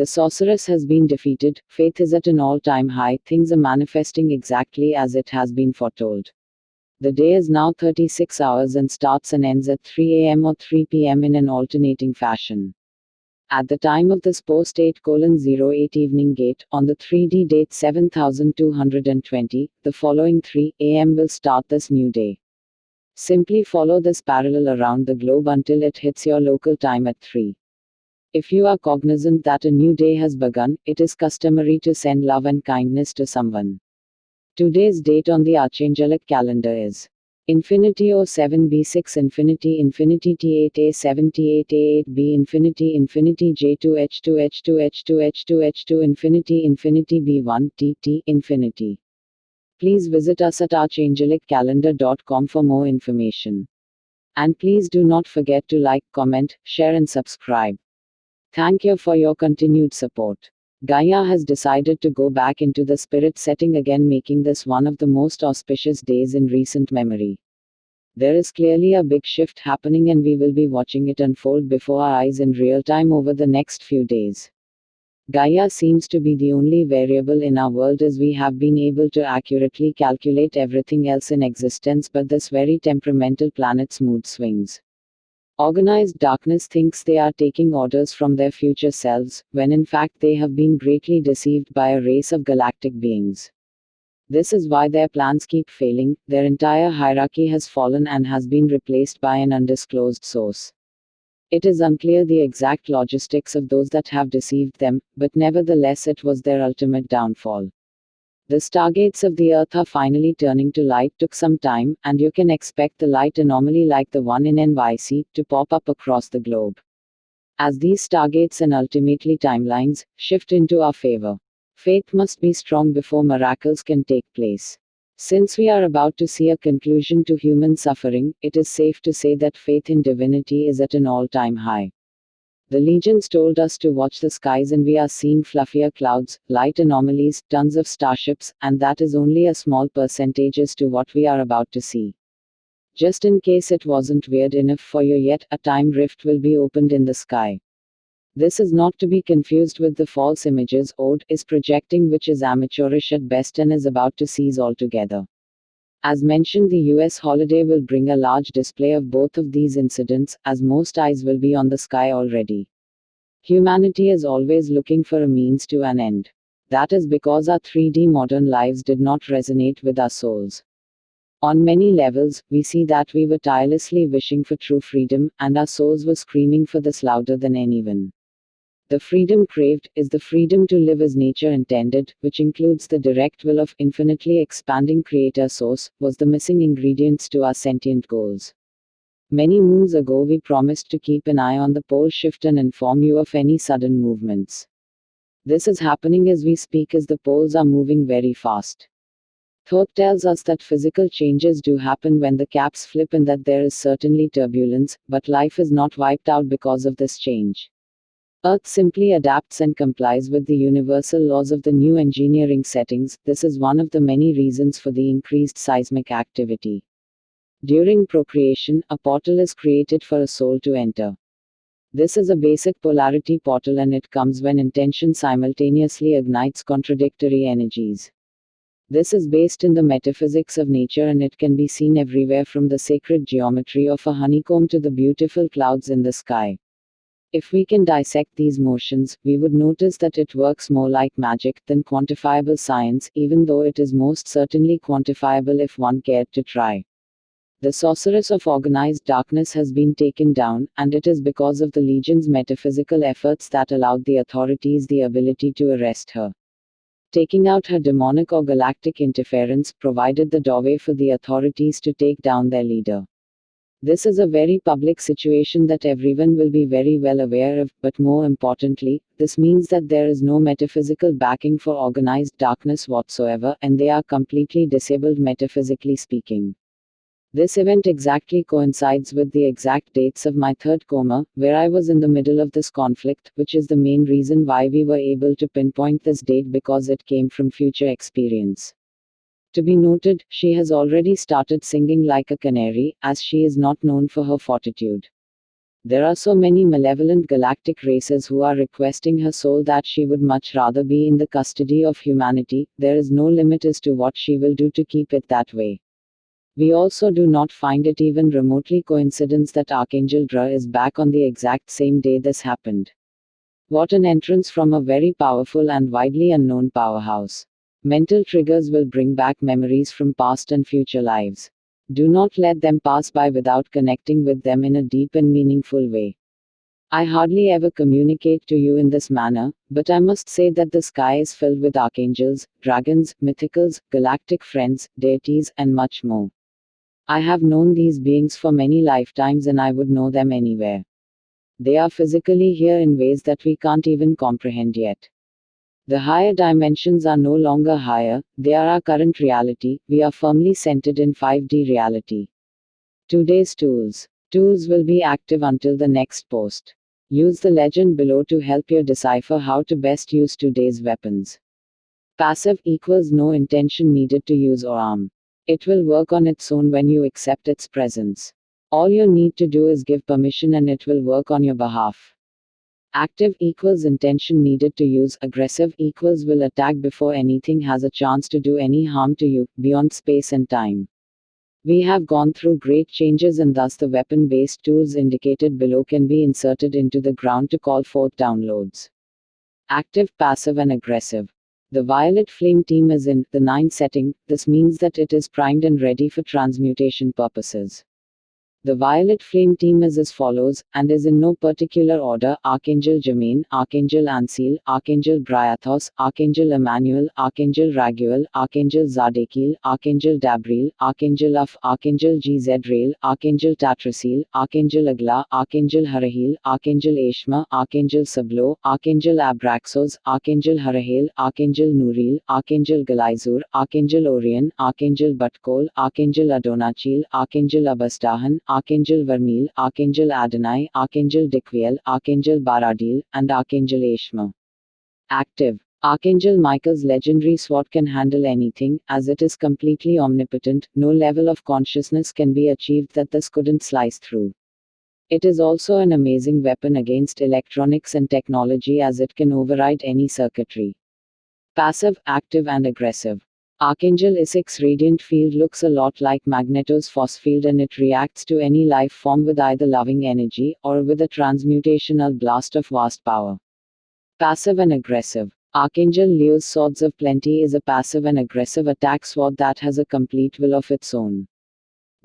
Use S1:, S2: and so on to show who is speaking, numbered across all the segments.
S1: sorceress has been defeated, faith is at an all-time high, things are manifesting exactly as it has been foretold. The day is now 36 hours and starts and ends at 3 a.m. or 3 p.m. in an alternating fashion. At the time of this post 8:08 evening gate, on the 3D date 7220, the following 3 a.m. will start this new day. Simply follow this parallel around the globe until it hits your local time at 3. If you are cognizant that a new day has begun, it is customary to send love and kindness to someone. Today's date on the Archangelic calendar is Infinity O7B6 Infinity Infinity T8A78A8B Infinity Infinity J2H2H2H2H2H2 Infinity Infinity B1TT Infinity. Please visit us at archangelicalendar.com for more information. And please do not forget to like, comment, share and subscribe. Thank you for your continued support. Gaia has decided to go back into the spirit setting again, making this one of the most auspicious days in recent memory. There is clearly a big shift happening and we will be watching it unfold before our eyes in real time over the next few days. Gaia seems to be the only variable in our world, as we have been able to accurately calculate everything else in existence but this very temperamental planet's mood swings. Organized darkness thinks they are taking orders from their future selves, when in fact they have been greatly deceived by a race of galactic beings. This is why their plans keep failing, their entire hierarchy has fallen and has been replaced by an undisclosed source. It is unclear the exact logistics of those that have deceived them, but nevertheless it was their ultimate downfall. The stargates of the Earth are finally turning to light. Took some time, and you can expect the light anomaly like the one in NYC to pop up across the globe. As these stargates and ultimately timelines shift into our favor, faith must be strong before miracles can take place. Since we are about to see a conclusion to human suffering, it is safe to say that faith in divinity is at an all-time high. The legions told us to watch the skies and we are seeing fluffier clouds, light anomalies, tons of starships, and that is only a small percentage as to what we are about to see. Just in case it wasn't weird enough for you yet, a time rift will be opened in the sky. This is not to be confused with the false images Ode is projecting, which is amateurish at best and is about to cease altogether. As mentioned, the US holiday will bring a large display of both of these incidents, as most eyes will be on the sky already. Humanity is always looking for a means to an end. That is because our 3D modern lives did not resonate with our souls. On many levels, we see that we were tirelessly wishing for true freedom, and our souls were screaming for this louder than anyone. The freedom craved is the freedom to live as nature intended, which includes the direct will of infinitely expanding Creator Source, was the missing ingredients to our sentient goals. Many moons ago we promised to keep an eye on the pole shift and inform you of any sudden movements. This is happening as we speak, as the poles are moving very fast. Thought tells us that physical changes do happen when the caps flip and that there is certainly turbulence, but life is not wiped out because of this change. Earth simply adapts and complies with the universal laws of the new engineering settings. This is one of the many reasons for the increased seismic activity. During procreation, a portal is created for a soul to enter. This is a basic polarity portal and it comes when intention simultaneously ignites contradictory energies. This is based in the metaphysics of nature and it can be seen everywhere, from the sacred geometry of a honeycomb to the beautiful clouds in the sky. If we can dissect these motions, we would notice that it works more like magic than quantifiable science, even though it is most certainly quantifiable if one cared to try. The sorceress of organized darkness has been taken down, and it is because of the Legion's metaphysical efforts that allowed the authorities the ability to arrest her. Taking out her demonic or galactic interference provided the doorway for the authorities to take down their leader. This is a very public situation that everyone will be very well aware of, but more importantly, this means that there is no metaphysical backing for organized darkness whatsoever, and they are completely disabled metaphysically speaking. This event exactly coincides with the exact dates of my third coma, where I was in the middle of this conflict, which is the main reason why we were able to pinpoint this date, because it came from future experience. To be noted, she has already started singing like a canary, as she is not known for her fortitude. There are so many malevolent galactic races who are requesting her soul that she would much rather be in the custody of humanity. There is no limit as to what she will do to keep it that way. We also do not find it even remotely coincidence that Archangel Dra is back on the exact same day this happened. What an entrance from a very powerful and widely unknown powerhouse. Mental triggers will bring back memories from past and future lives. Do not let them pass by without connecting with them in a deep and meaningful way. I hardly ever communicate to you in this manner, but I must say that the sky is filled with archangels, dragons, mythicals, galactic friends, deities, and much more. I have known these beings for many lifetimes and I would know them anywhere. They are physically here in ways that we can't even comprehend yet. The higher dimensions are no longer higher, they are our current reality. We are firmly centered in 5D reality. Today's tools. Tools will be active until the next post. Use the legend below to help you decipher how to best use today's weapons. Passive equals no intention needed to use or arm. It will work on its own when you accept its presence. All you need to do is give permission and it will work on your behalf. Active equals intention needed to use. Aggressive equals will attack before anything has a chance to do any harm to you, beyond space and time. We have gone through great changes and thus the weapon-based tools indicated below can be inserted into the ground to call forth downloads. Active, passive and aggressive. The violet flame team is in the 9 setting. This means that it is primed and ready for transmutation purposes. The violet flame team is as follows, and is in no particular order: Archangel Jermaine, Archangel Ansil, Archangel Bryathos, Archangel Emmanuel, Archangel Raguel, Archangel Zadkiel, Archangel Dabriel, Archangel Uf, Archangel Gzrael, Archangel Tatrasil, Archangel Agla, Archangel Harahil, Archangel Ashma, Archangel Sablo, Archangel Abraxos, Archangel Harahel, Archangel Nuril, Archangel Galizur, Archangel Orion, Archangel Batkol, Archangel Adonachil, Archangel Abastahan, Archangel Vermil, Archangel Adonai, Archangel Dikwiel, Archangel Baradil, and Archangel Ashma. Active. Archangel Michael's legendary sword can handle anything, as it is completely omnipotent. No level of consciousness can be achieved that this couldn't slice through. It is also an amazing weapon against electronics and technology as it can override any circuitry. Passive, active and aggressive. Archangel Isaac's radiant field looks a lot like Magneto's force field and it reacts to any life form with either loving energy, or with a transmutational blast of vast power. Passive and aggressive. Archangel Leo's Swords of Plenty is a passive and aggressive attack sword that has a complete will of its own.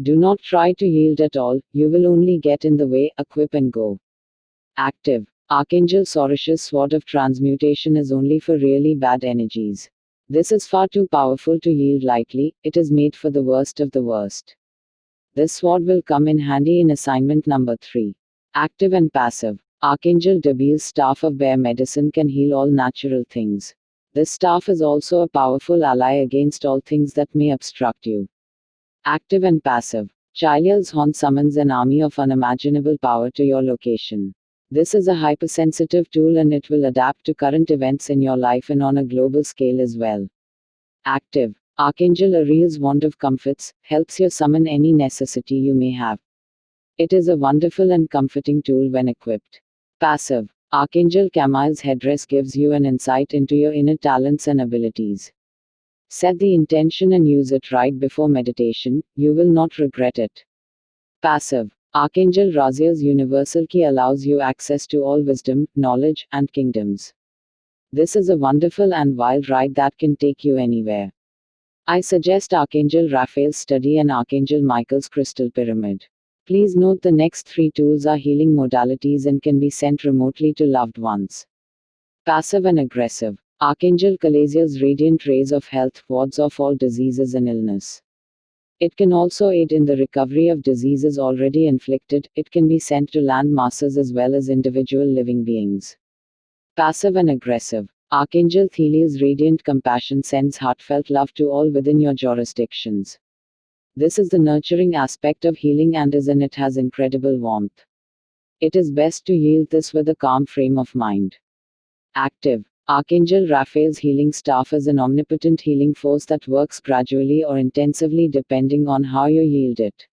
S1: Do not try to yield at all, you will only get in the way. Equip and go. Active. Archangel Sorceress Sword of Transmutation is only for really bad energies. This is far too powerful to yield lightly, it is made for the worst of the worst. This sword will come in handy in assignment number 3. Active and passive. Archangel Dabiel's Staff of Bear Medicine can heal all natural things. This staff is also a powerful ally against all things that may obstruct you. Active and passive. Chiliel's Horn summons an army of unimaginable power to your location. This is a hypersensitive tool and it will adapt to current events in your life and on a global scale as well. Active. Archangel Ariel's Wand of Comforts helps you summon any necessity you may have. It is a wonderful and comforting tool when equipped. Passive. Archangel Camille's Headdress gives you an insight into your inner talents and abilities. Set the intention and use it right before meditation, you will not regret it. Passive. Archangel Raziel's Universal Key allows you access to all wisdom, knowledge, and kingdoms. This is a wonderful and wild ride that can take you anywhere. I suggest Archangel Raphael's Study and Archangel Michael's Crystal Pyramid. Please note the next 3 tools are healing modalities and can be sent remotely to loved ones. Passive and aggressive. Archangel Calaziel's Radiant Rays of Health wards off all diseases and illness. It can also aid in the recovery of diseases already inflicted. It can be sent to land masses as well as individual living beings. Passive and aggressive. Archangel Theliel's Radiant Compassion sends heartfelt love to all within your jurisdictions. This is the nurturing aspect of healing and it has incredible warmth. It is best to yield this with a calm frame of mind. Active. Archangel Raphael's healing staff is an omnipotent healing force that works gradually or intensively depending on how you yield it.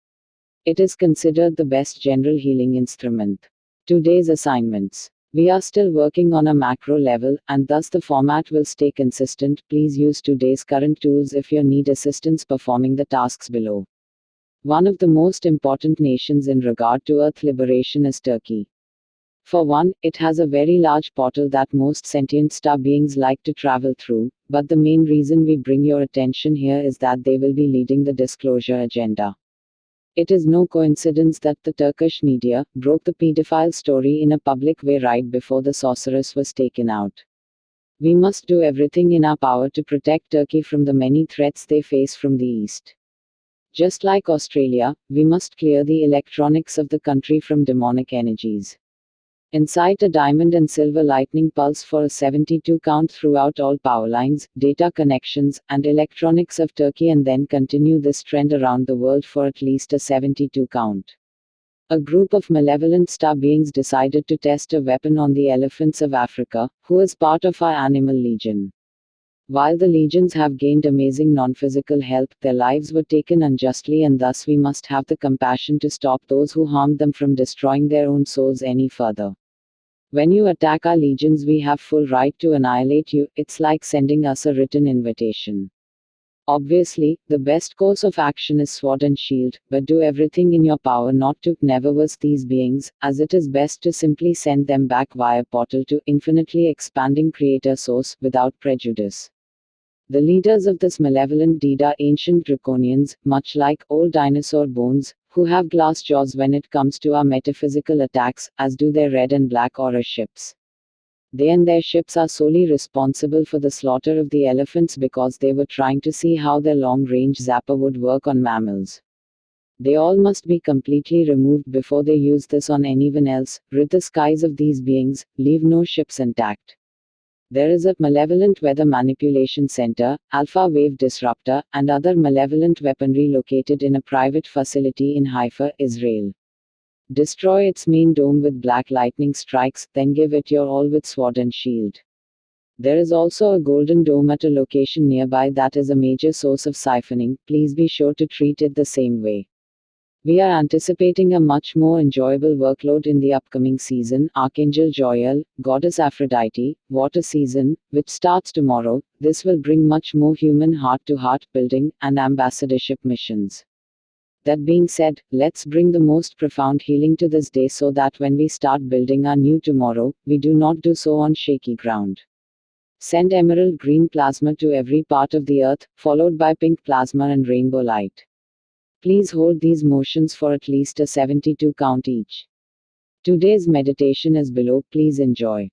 S1: It is considered the best general healing instrument. Today's assignments. We are still working on a macro level, and thus the format will stay consistent. Please use today's current tools if you need assistance performing the tasks below. One of the most important nations in regard to Earth liberation is Turkey. For one, it has a very large portal that most sentient star beings like to travel through, but the main reason we bring your attention here is that they will be leading the disclosure agenda. It is no coincidence that the Turkish media broke the pedophile story in a public way right before the Sorceress was taken out. We must do everything in our power to protect Turkey from the many threats they face from the east. Just like Australia, we must clear the electronics of the country from demonic energies. Incite a diamond and silver lightning pulse for a 72 count throughout all power lines, data connections, and electronics of Turkey, and then continue this trend around the world for at least a 72 count. A group of malevolent star beings decided to test a weapon on the elephants of Africa, who is part of our animal legion. While the legions have gained amazing non-physical help, their lives were taken unjustly, and thus we must have the compassion to stop those who harmed them from destroying their own souls any further. When you attack our legions, we have full right to annihilate you. It's like sending us a written invitation. Obviously, the best course of action is sword and shield, but do everything in your power not to nervous these beings, as it is best to simply send them back via portal to infinitely expanding creator source without prejudice. The leaders of this malevolent deed are ancient draconians, much like old dinosaur bones, who have glass jaws when it comes to our metaphysical attacks, as do their red and black aura ships. They and their ships are solely responsible for the slaughter of the elephants because they were trying to see how their long-range zapper would work on mammals. They all must be completely removed before they use this on anyone else. Rid the skies of these beings, leave no ships intact. There is a malevolent weather manipulation center, alpha wave disruptor, and other malevolent weaponry located in a private facility in Haifa, Israel. Destroy its main dome with black lightning strikes, then give it your all with sword and shield. There is also a golden dome at a location nearby that is a major source of siphoning. Please be sure to treat it the same way. We are anticipating a much more enjoyable workload in the upcoming season. Archangel Joel, Goddess Aphrodite, Water Season, which starts tomorrow. This will bring much more human heart-to-heart building and ambassadorship missions. That being said, let's bring the most profound healing to this day so that when we start building our new tomorrow, we do not do so on shaky ground. Send emerald green plasma to every part of the earth, followed by pink plasma and rainbow light. Please hold these motions for at least a 72 count each. Today's meditation is below. Please enjoy.